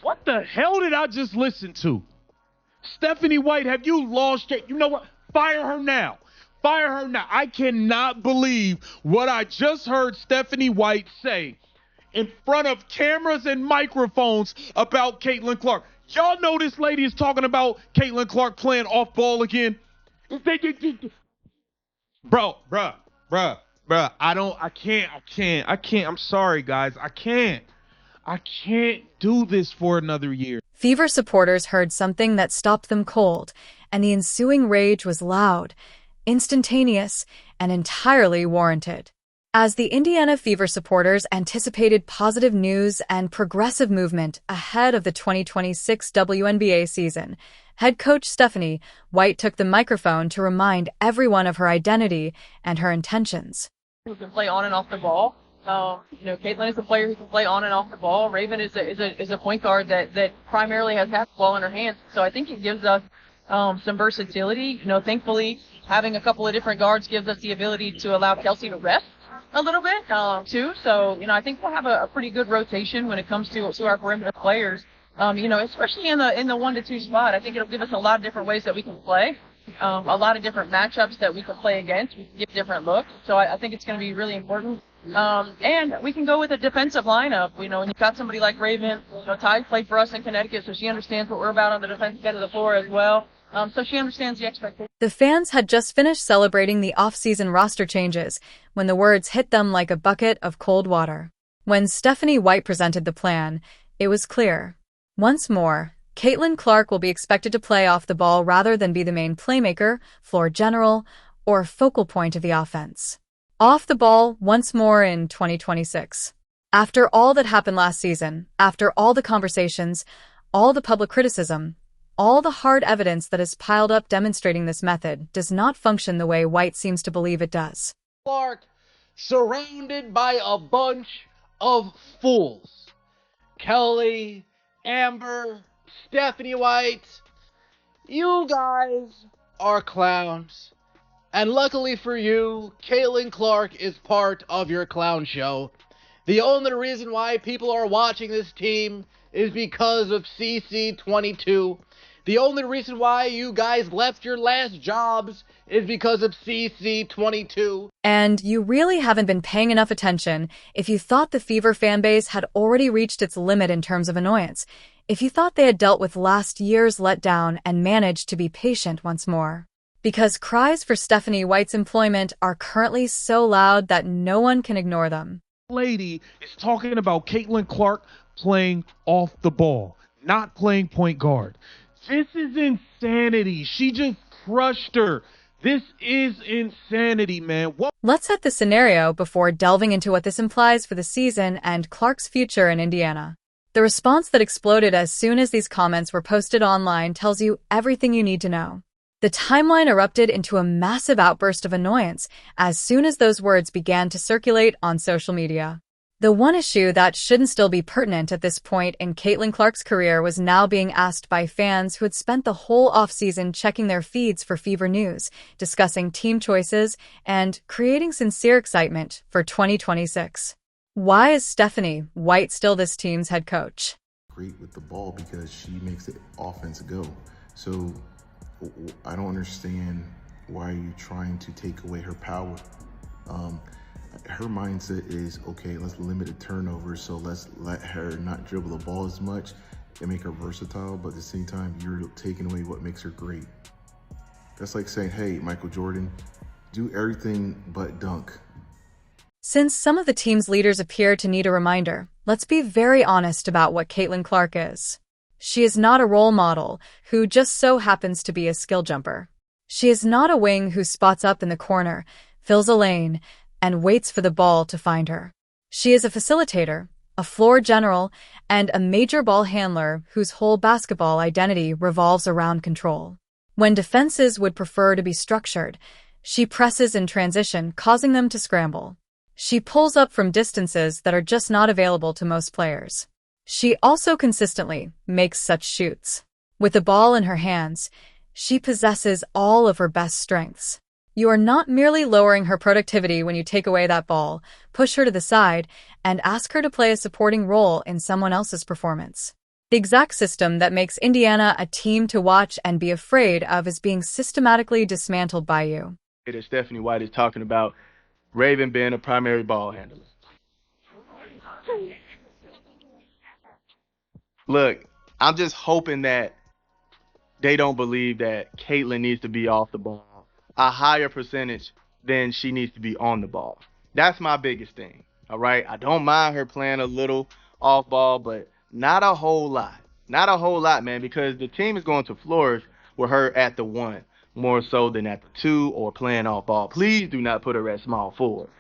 What the hell did I just listen to? Stephanie White, have you lost it? You know what? Fire her now. Fire her now. I cannot believe what I just heard Stephanie White say in front of cameras and microphones about Caitlin Clark. Y'all know this lady is talking about Caitlin Clark playing off ball again. Bruh. I can't. I'm sorry, guys. I can't do this for another year. Fever supporters heard something that stopped them cold, and the ensuing rage was loud, instantaneous, and entirely warranted. As the Indiana Fever supporters anticipated positive news and progressive movement ahead of the 2026 WNBA season, head coach Stephanie White took the microphone to remind everyone of her identity and her intentions. Who can play on and off the ball. Caitlin is a player who can play on and off the ball. Raven is a point guard that primarily has half the ball in her hands. So I think it gives us some versatility. Thankfully, having a couple of different guards gives us the ability to allow Kelsey to rest a little bit too. So I think we'll have a pretty good rotation when it comes to our perimeter players. Especially in the 1 to 2 spot. I think it'll give us a lot of different ways that we can play. A lot of different matchups that we can play against. We can get different looks. So I think it's going to be really important. And we can go with a defensive lineup. When you've got somebody like Raven, Ty played for us in Connecticut, so she understands what we're about on the defensive end of the floor as well. So she understands the expectations. The fans had just finished celebrating the off-season roster changes when the words hit them like a bucket of cold water. When Stephanie White presented the plan, it was clear. Once more, Caitlin Clark will be expected to play off the ball rather than be the main playmaker, floor general, or focal point of the offense. Off the ball once more in 2026. After all that happened last season, after all the conversations, all the public criticism, all the hard evidence that has piled up demonstrating this method does not function the way White seems to believe it does. Clark, surrounded by a bunch of fools. Kelly, Amber, Stephanie White, you guys are clowns. And luckily for you, Caitlin Clark is part of your clown show. The only reason why people are watching this team is because of CC22. The only reason why you guys left your last jobs is because of CC22. And you really haven't been paying enough attention if you thought the Fever fanbase had already reached its limit in terms of annoyance, if you thought they had dealt with last year's letdown and managed to be patient once more. Because cries for Stephanie White's employment are currently so loud that no one can ignore them. Lady is talking about Caitlin Clark playing off the ball, not playing point guard. This is insanity. She just crushed her. This is insanity, man. Let's set the scenario before delving into what this implies for the season and Clark's future in Indiana. The response that exploded as soon as these comments were posted online tells you everything you need to know. The timeline erupted into a massive outburst of annoyance as soon as those words began to circulate on social media. The one issue that shouldn't still be pertinent at this point in Caitlin Clark's career was now being asked by fans who had spent the whole offseason checking their feeds for Fever news, discussing team choices, and creating sincere excitement for 2026. Why is Stephanie White still this team's head coach? Great with the ball because she makes the offense go. So I don't understand why you're trying to take away her power. Her mindset is, okay, let's limit the turnovers, so let's let her not dribble the ball as much and make her versatile, but at the same time, you're taking away what makes her great. That's like saying, hey, Michael Jordan, do everything but dunk. Since some of the team's leaders appear to need a reminder, let's be very honest about what Caitlin Clark is. She is not a role model who just so happens to be a skill jumper. She is not a wing who spots up in the corner, fills a lane, and waits for the ball to find her. She is a facilitator, a floor general, and a major ball handler whose whole basketball identity revolves around control. When defenses would prefer to be structured, she presses in transition, causing them to scramble. She pulls up from distances that are just not available to most players. She also consistently makes such shoots. With the ball in her hands, she possesses all of her best strengths. You are not merely lowering her productivity when you take away that ball, push her to the side, and ask her to play a supporting role in someone else's performance. The exact system that makes Indiana a team to watch and be afraid of is being systematically dismantled by you. That Stephanie White is talking about Raven being a primary ball handler. Look, I'm just hoping that they don't believe that Caitlin needs to be off the ball a higher percentage than she needs to be on the ball. That's my biggest thing, all right? I don't mind her playing a little off ball, but not a whole lot. Not a whole lot, man, because the team is going to flourish with her at the 1 more so than at the 2 or playing off ball. Please do not put her at small forward.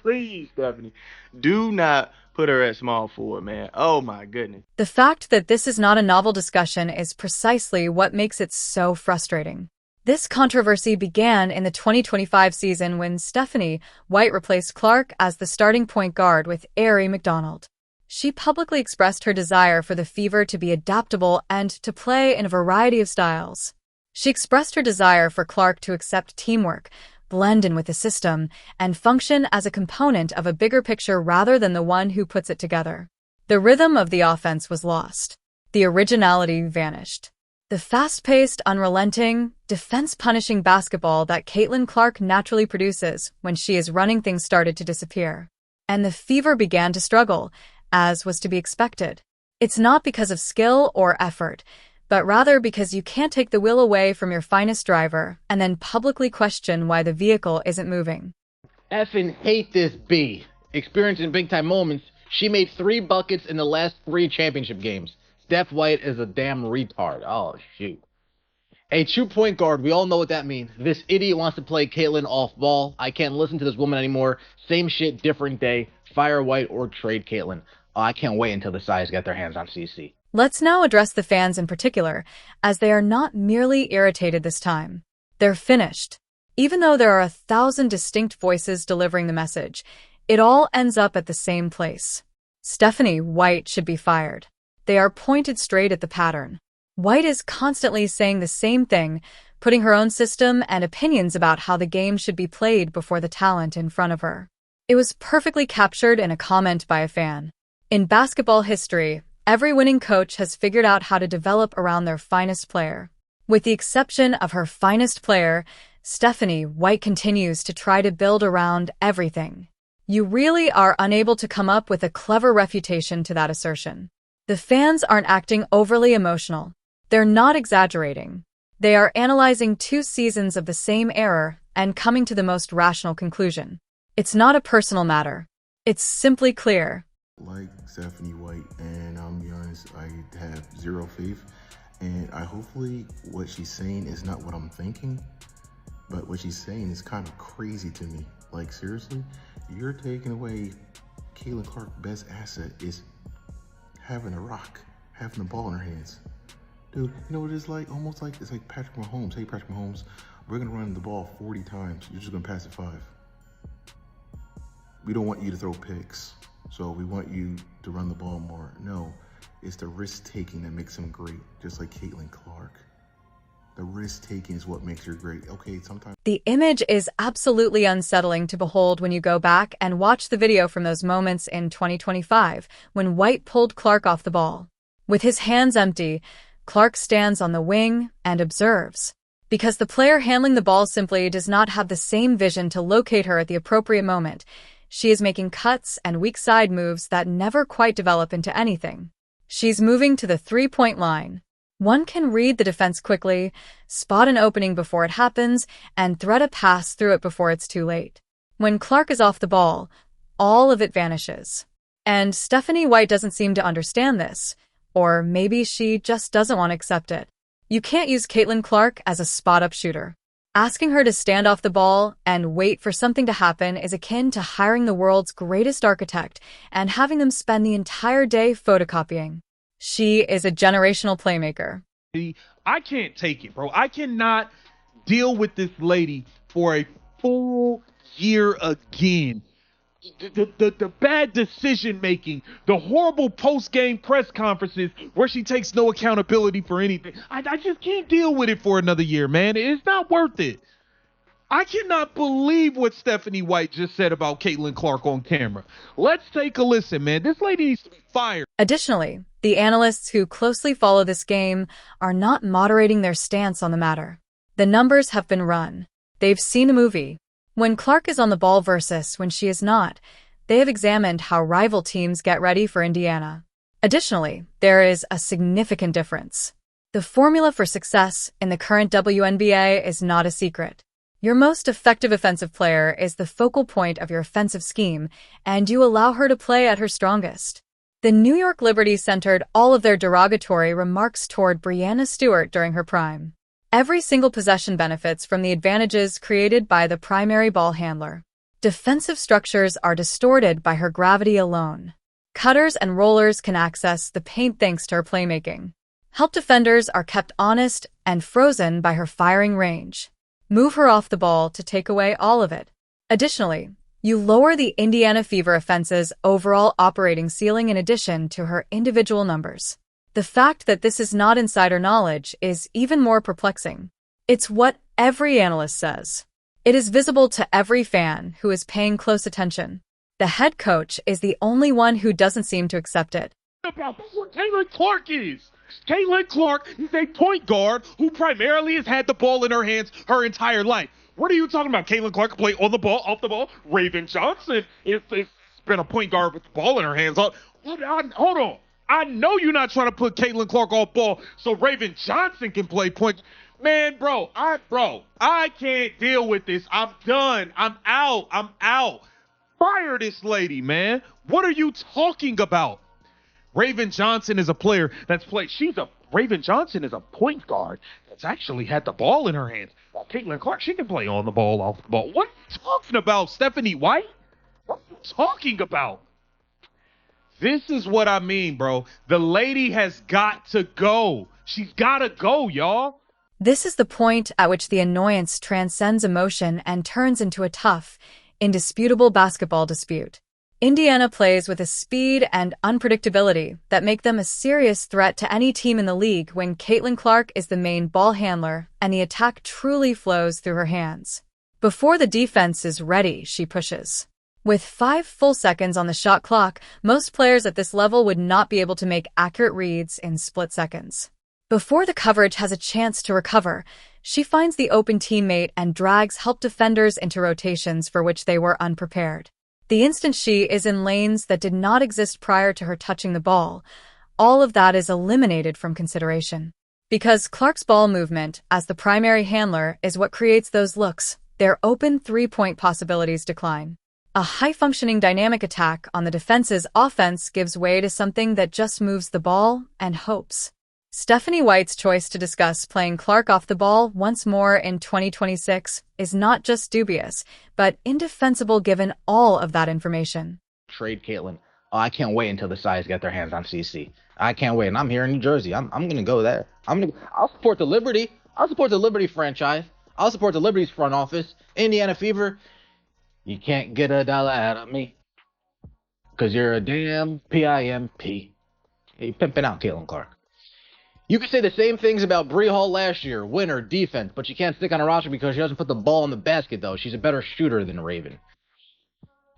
Please, Stephanie, do not put her at small forward, man. Oh, my goodness. The fact that this is not a novel discussion is precisely what makes it so frustrating. This controversy began in the 2025 season when Stephanie White replaced Clark as the starting point guard with Aari McDonald. She publicly expressed her desire for the Fever to be adaptable and to play in a variety of styles. She expressed her desire for Clark to accept teamwork, blend in with the system, and function as a component of a bigger picture rather than the one who puts it together. The rhythm of the offense was lost. The originality vanished. The fast-paced, unrelenting, defense-punishing basketball that Caitlin Clark naturally produces when she is running things started to disappear. And the Fever began to struggle, as was to be expected. It's not because of skill or effort, but rather because you can't take the wheel away from your finest driver and then publicly question why the vehicle isn't moving. Effing hate this B. Experiencing big-time moments, she made 3 buckets in the last 3 championship games. Steph White is a damn retard. Oh, shoot. A true point guard, we all know what that means. This idiot wants to play Caitlin off ball. I can't listen to this woman anymore. Same shit, different day. Fire White or trade Caitlin. Oh, I can't wait until the Sides get their hands on CC. Let's now address the fans in particular, as they are not merely irritated this time. They're finished. Even though there are 1,000 distinct voices delivering the message, it all ends up at the same place. Stephanie White should be fired. They are pointed straight at the pattern. White is constantly saying the same thing, putting her own system and opinions about how the game should be played before the talent in front of her. It was perfectly captured in a comment by a fan. In basketball history, every winning coach has figured out how to develop around their finest player. With the exception of her finest player, Stephanie White continues to try to build around everything. You really are unable to come up with a clever refutation to that assertion. The fans aren't acting overly emotional. They're not exaggerating. They are analyzing 2 seasons of the same error and coming to the most rational conclusion. It's not a personal matter. It's simply clear. Like Stephanie White, and I'm be honest, I have zero faith, and hopefully what she's saying is not what I'm thinking, but what she's saying is kind of crazy to me. Like, seriously, you're taking away Caitlin Clark's best asset is having a rock, having the ball in her hands. Dude, you know what it's like? Almost like it's like Patrick Mahomes. Hey, Patrick Mahomes, we're gonna run the ball 40 times. You're just gonna pass it 5. We don't want you to throw picks, so we want you to run the ball more. No, it's the risk-taking that makes him great, just like Caitlin Clark. The risk-taking is what makes her great. Okay, sometimes... The image is absolutely unsettling to behold when you go back and watch the video from those moments in 2025 when White pulled Clark off the ball. With his hands empty, Clark stands on the wing and observes. Because the player handling the ball simply does not have the same vision to locate her at the appropriate moment, she is making cuts and weak side moves that never quite develop into anything. She's moving to the 3-point line. One can read the defense quickly, spot an opening before it happens, and thread a pass through it before it's too late. When Clark is off the ball, all of it vanishes. And Stephanie White doesn't seem to understand this, or maybe she just doesn't want to accept it. You can't use Caitlin Clark as a spot-up shooter. Asking her to stand off the ball and wait for something to happen is akin to hiring the world's greatest architect and having them spend the entire day photocopying. She is a generational playmaker. I can't take it, bro. I cannot deal with this lady for a full year again. The bad decision making, the horrible post-game press conferences where she takes no accountability for anything. I just can't deal with it for another year, man. It's not worth it. I cannot believe what Stephanie White just said about Caitlin Clark on camera. Let's take a listen, man. This lady needs to be fired. Additionally, the analysts who closely follow this game are not moderating their stance on the matter. The numbers have been run. They've seen a movie. When Clark is on the ball versus when she is not, they have examined how rival teams get ready for Indiana. Additionally, there is a significant difference. The formula for success in the current WNBA is not a secret. Your most effective offensive player is the focal point of your offensive scheme, and you allow her to play at her strongest. The New York Liberty centered all of their derogatory remarks toward Breanna Stewart during her prime. Every single possession benefits from the advantages created by the primary ball handler. Defensive structures are distorted by her gravity alone. Cutters and rollers can access the paint thanks to her playmaking. Help defenders are kept honest and frozen by her firing range. Move her off the ball to take away all of it. Additionally, you lower the Indiana Fever offense's overall operating ceiling in addition to her individual numbers. The fact that this is not insider knowledge is even more perplexing. It's what every analyst says. It is visible to every fan who is paying close attention. The head coach is the only one who doesn't seem to accept it. About what Caitlin Clark is. Caitlin Clark is a point guard who primarily has had the ball in her hands her entire life. What are you talking about? Caitlin Clark can play on the ball, off the ball. Raven Johnson is been a point guard with the ball in her hands. Hold on. I know you're not trying to put Caitlin Clark off ball so Raven Johnson can play point. Man, I can't deal with this. I'm done. I'm out. Fire this lady, man. What are you talking about? Raven Johnson is a player that's played. Raven Johnson is a point guard that's actually had the ball in her hands. While Caitlin Clark, she can play on the ball, off the ball. What are you talking about, Stephanie White? What are you talking about? This is what I mean, bro. The lady has got to go. She's got to go, y'all. This is the point at which the annoyance transcends emotion and turns into a tough, indisputable basketball dispute. Indiana plays with a speed and unpredictability that make them a serious threat to any team in the league when Caitlin Clark is the main ball handler and the attack truly flows through her hands. Before the defense is ready, she pushes. With 5 full seconds on the shot clock, most players at this level would not be able to make accurate reads in split seconds. Before the coverage has a chance to recover, she finds the open teammate and drags help defenders into rotations for which they were unprepared. The instant she is in lanes that did not exist prior to her touching the ball, all of that is eliminated from consideration. Because Clark's ball movement as the primary handler is what creates those looks, their open three-point possibilities decline. A high-functioning dynamic attack on the defense's offense gives way to something that just moves the ball and hopes. Stephanie White's choice to discuss playing Clark off the ball once more in 2026 is not just dubious, but indefensible given all of that information. Trade Caitlin. Oh, I can't wait until the Sides get their hands on CC. I can't wait, and I'm here in New Jersey. I'm gonna go there. I'll support the Liberty. I'll support the Liberty franchise. I'll support the Liberty's front office. Indiana Fever. You can't get $1 out of me, cause you're a damn PIMP. Hey, pimping out Caitlin Clark. You could say the same things about Bree Hall last year, winner, defense, but she can't stick on a roster because she doesn't put the ball in the basket, though. She's a better shooter than Raven.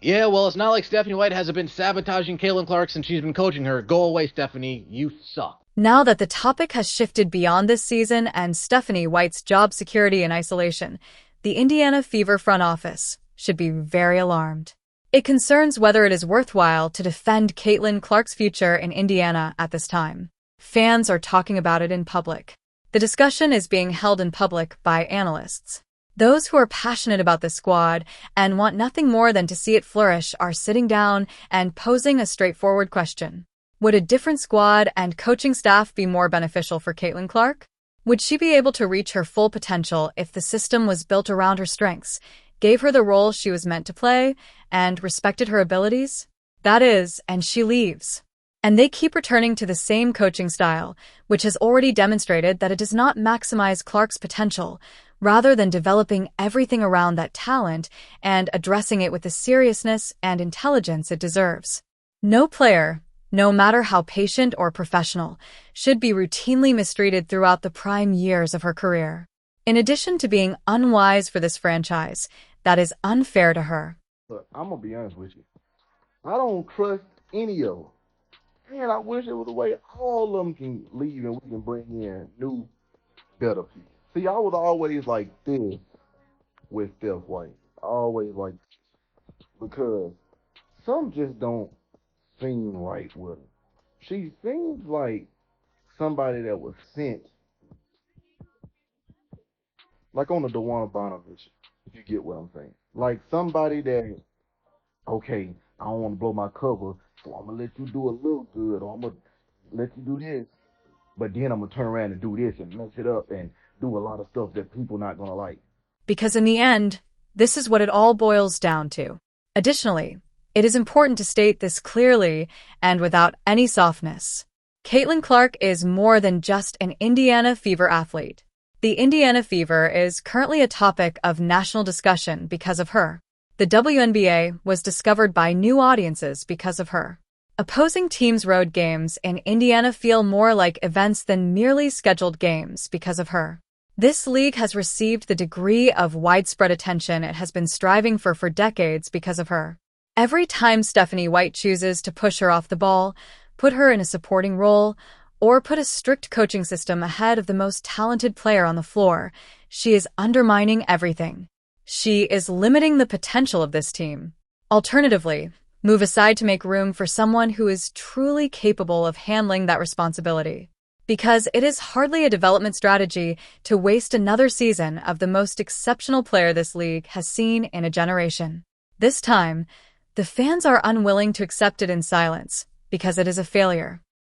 Yeah, well, it's not like Stephanie White hasn't been sabotaging Caitlin Clark since she's been coaching her. Go away, Stephanie. You suck. Now that the topic has shifted beyond this season and Stephanie White's job security and isolation, the Indiana Fever front office should be very alarmed. It concerns whether it is worthwhile to defend Caitlin Clark's future in Indiana at this time. Fans are talking about it in public. The discussion is being held in public by analysts. Those who are passionate about this squad and want nothing more than to see it flourish are sitting down and posing a straightforward question. Would a different squad and coaching staff be more beneficial for Caitlin Clark? Would she be able to reach her full potential if the system was built around her strengths, gave her the role she was meant to play, and respected her abilities? That is, and she leaves. And they keep returning to the same coaching style, which has already demonstrated that it does not maximize Clark's potential, rather than developing everything around that talent and addressing it with the seriousness and intelligence it deserves. No player, no matter how patient or professional, should be routinely mistreated throughout the prime years of her career. In addition to being unwise for this franchise, that is unfair to her. Look, I'm gonna be honest with you. I don't trust any of them. And I wish it was a way all of them can leave and we can bring in new, better people. See, I was always like this with Steph White. Always like this. Because some just don't seem right with her. She seems like somebody that was sent, like on the DeWanna Bonovich, if you get what I'm saying. Like somebody that, okay, I don't want to blow my cover, so I'm going to let you do a little good, or I'm going to let you do this, but then I'm going to turn around and do this and mess it up and do a lot of stuff that people not going to like. Because in the end, this is what it all boils down to. Additionally, it is important to state this clearly and without any softness. Caitlin Clark is more than just an Indiana Fever athlete. The Indiana Fever is currently a topic of national discussion because of her. The WNBA was discovered by new audiences because of her. Opposing teams' road games in Indiana feel more like events than merely scheduled games because of her. This league has received the degree of widespread attention it has been striving for decades because of her. Every time Stephanie White chooses to push her off the ball, put her in a supporting role, or put a strict coaching system ahead of the most talented player on the floor, she is undermining everything. She is limiting the potential of this team. Alternatively, move aside to make room for someone who is truly capable of handling that responsibility. Because it is hardly a development strategy to waste another season of the most exceptional player this league has seen in a generation. This time, the fans are unwilling to accept it in silence because it is a failure.